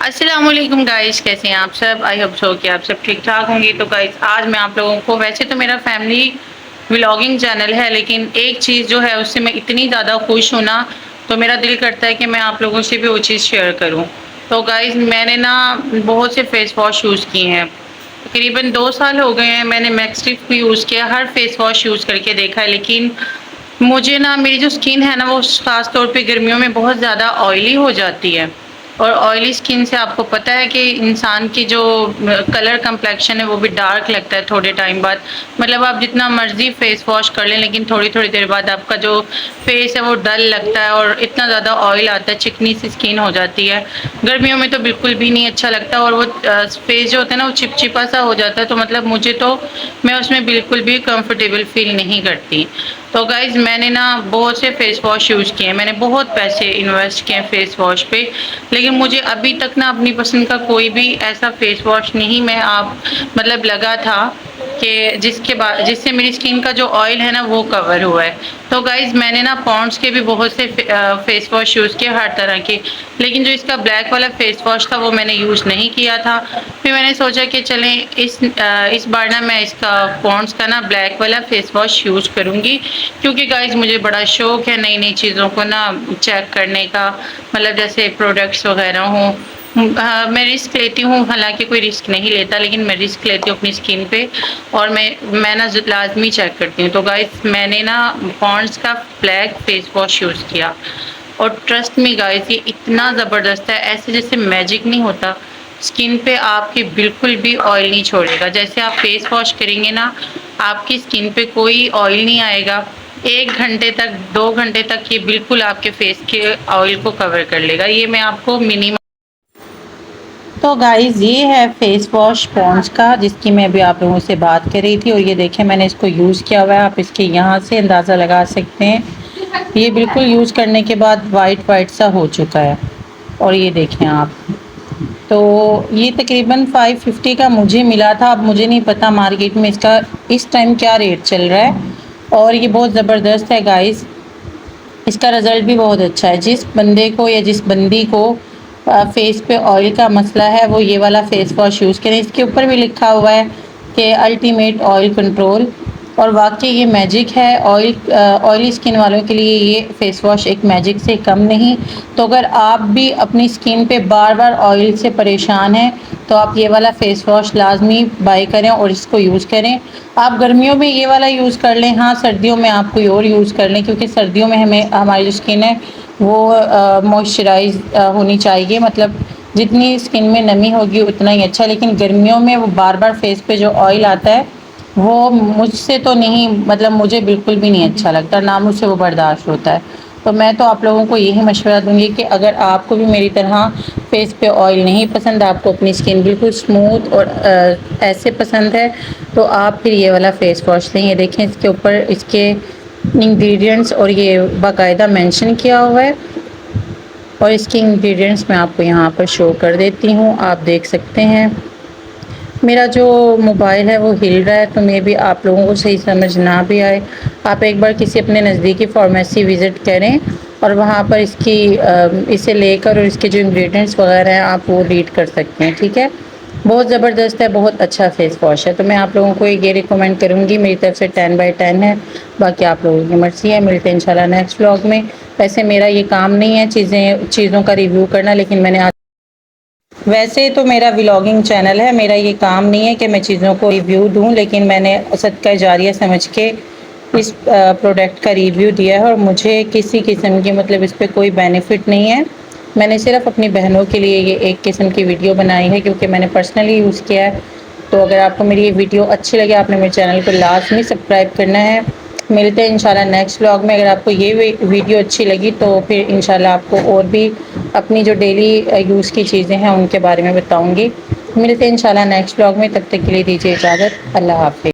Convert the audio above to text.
अस्सलामुअलैकुम गाइस, कैसे हैं आप सब। आई होप सो कि आप सब ठीक ठाक होंगे। तो गाइस आज मैं आप लोगों को, वैसे तो मेरा फैमिली व्लॉगिंग चैनल है, लेकिन एक चीज़ जो है उससे मैं इतनी ज़्यादा खुश हूँ ना, तो मेरा दिल करता है कि मैं आप लोगों से भी वो चीज़ शेयर करूँ। तो गाइस मैंने ना बहुत से फेस वॉश यूज़ किए हैं। तकरीबन 2 साल हो गए हैं मैंने मैक्सटिफ भी यूज़ किया, हर फेस वॉश यूज़ करके देखा है, लेकिन मुझे ना मेरी जो स्किन है ना वो ख़ास तौर पे गर्मियों में बहुत ज़्यादा ऑयली हो जाती है। और ऑयली स्किन से आपको पता है कि इंसान की जो कलर कम्प्लेक्शन है वो भी डार्क लगता है थोड़े टाइम बाद। मतलब आप जितना मर्जी फेस वॉश कर लें, लेकिन थोड़ी थोड़ी देर बाद आपका जो फेस है वो डल लगता है और इतना ज़्यादा ऑयल आता है, चिकनी सी स्किन हो जाती है। गर्मियों में तो बिल्कुल भी नहीं अच्छा लगता, और वो फेस जो होता है ना वो चिपचिपा सा हो जाता है। तो मतलब मुझे तो, मैं उसमें बिल्कुल भी कंफर्टेबल फील नहीं करती। तो गाइज़ मैंने ना बहुत से फेस वॉश यूज़ किए हैं, मैंने बहुत पैसे इन्वेस्ट किए हैं फेस वॉश पे, लेकिन मुझे अभी तक ना अपनी पसंद का कोई भी ऐसा फेस वॉश नहीं मैं आप मतलब लगा था कि जिसके बाद जिससे मेरी स्किन का जो ऑयल है ना वो कवर हुआ है। तो गाइज़ मैंने ना पॉन्ड्स के भी बहुत से फेस वॉश यूज़ किए हर तरह के, लेकिन जो इसका ब्लैक वाला फेस वॉश था वो मैंने यूज़ नहीं किया था। फिर मैंने सोचा कि चलें इस बार ना मैं इसका पॉन्ड्स का ना ब्लैक वाला फेस वॉश यूज़ करूँगी, क्योंकि गाइज़ मुझे बड़ा शौक़ है नई नई चीज़ों को ना चेक करने का। मतलब जैसे प्रोडक्ट्स वगैरह हों, मैं रिस्क लेती हूँ, हालांकि कोई रिस्क नहीं लेता, लेकिन मैं रिस्क लेती हूँ अपनी स्किन पे, और मैं ना लाजमी चेक करती हूँ। तो गाइस मैंने ना पॉन्ड्स का ब्लैक फेस वॉश यूज़ किया, और ट्रस्ट मी गाइस ये इतना ज़बरदस्त है, ऐसे जैसे मैजिक नहीं होता, स्किन पे आपकी बिल्कुल भी ऑयल नहीं छोड़ेगा। जैसे आप फेस वॉश करेंगे ना, आपकी स्किन पे कोई ऑयल नहीं आएगा। 1 घंटे तक, 2 घंटे तक ये बिल्कुल आपके फेस के ऑयल को कवर कर लेगा। ये मैं आपको मिनिमम। तो गाइज़ ये है फेस वॉश पॉन्ड्स का, जिसकी मैं अभी आप लोगों से बात कर रही थी। और ये देखें मैंने इसको यूज़ किया हुआ है, आप इसके यहाँ से अंदाज़ा लगा सकते हैं। ये बिल्कुल यूज़ करने के बाद वाइट वाइट सा हो चुका है। और ये देखें आप, तो ये तकरीबन 550 का मुझे मिला था। अब मुझे नहीं पता मार्केट में इसका इस टाइम क्या रेट चल रहा है। और ये बहुत ज़बरदस्त है गाइज़, इसका रिज़ल्ट भी बहुत अच्छा है। जिस बंदे को या जिस बंदी को फेस पे ऑयल का मसला है वो ये वाला फेस वॉश यूज़ करें। इसके ऊपर भी लिखा हुआ है कि अल्टीमेट ऑयल कंट्रोल, और वाकई ये मैजिक है। ऑयली स्किन वालों के लिए ये फेस वॉश एक मैजिक से कम नहीं। तो अगर आप भी अपनी स्किन पे बार बार ऑयल से परेशान हैं तो आप ये वाला फेस वॉश लाजमी बाय करें और इसको यूज़ करें। आप गर्मियों में ये वाला यूज़ कर लें, हाँ सर्दियों में आप कोई और यूज़ कर लें, क्योंकि सर्दियों में हमारी जो स्किन है वो मॉइस्चराइज होनी चाहिए। मतलब जितनी स्किन में नमी होगी उतना ही अच्छा। लेकिन गर्मियों में वो बार बार फेस पे जो ऑयल आता है वो मुझसे तो नहीं, मतलब मुझे बिल्कुल भी नहीं अच्छा लगता, ना मुझसे वो बर्दाश्त होता है। तो मैं तो आप लोगों को यही मशवरा दूंगी कि अगर आपको भी मेरी तरह फेस पे ऑयल नहीं पसंद, आपको अपनी स्किन बिल्कुल स्मूथ और ऐसे पसंद है, तो आप फिर ये वाला फेस वॉश लें। ये देखें इसके ऊपर इसके इंग्रेडिएंट्स और ये बाकायदा मेंशन किया हुआ है, और इसके इंग्रेडिएंट्स मैं आपको यहाँ पर शो कर देती हूँ, आप देख सकते हैं। मेरा जो मोबाइल है वो हिल रहा है, तो मे भी आप लोगों को सही समझ ना भी आए। आप एक बार किसी अपने नज़दीकी फार्मेसी विज़िट करें और वहाँ पर इसे लेकर और इसके जो इंग्रेडिएंट्स वगैरह हैं आप वो रीड कर सकते हैं, ठीक है। बहुत ज़बरदस्त है, बहुत अच्छा फेस वॉश है। तो मैं आप लोगों को ये रिकमेंड करूँगी, मेरी तरफ से 10/10 है। बाकी आप लोगों की मर्ज़ी है। मिलते हैं इंशाल्लाह नेक्स्ट व्लॉग में। वैसे मेरा ये काम नहीं है चीज़ों का रिव्यू करना, लेकिन मैंने आज, वैसे तो मेरा व्लॉगिंग चैनल है, मेरा ये काम नहीं है कि मैं चीज़ों को रिव्यू दूं, लेकिन मैंने सदका जारिया समझ के इस प्रोडक्ट का रिव्यू दिया है। और मुझे किसी किस्म की, मतलब इस पर कोई बेनिफिट नहीं है। मैंने सिर्फ अपनी बहनों के लिए ये एक किस्म की वीडियो बनाई है, क्योंकि मैंने पर्सनली यूज़ किया है। तो अगर आपको मेरी ये वीडियो अच्छी लगे, आपने मेरे चैनल को लाजमी सब्सक्राइब करना है। मिलते हैं इंशाल्लाह नेक्स्ट व्लॉग में। अगर आपको ये वीडियो अच्छी लगी तो फिर इंशाल्लाह आपको और भी अपनी जो डेली यूज़ की चीज़ें हैं उनके बारे में बताऊंगी। मिलते हैं इंशाल्लाह नेक्स्ट व्लॉग में, तब तक के लिए दीजिए इजाज़त। अल्लाह हाफ़िज़।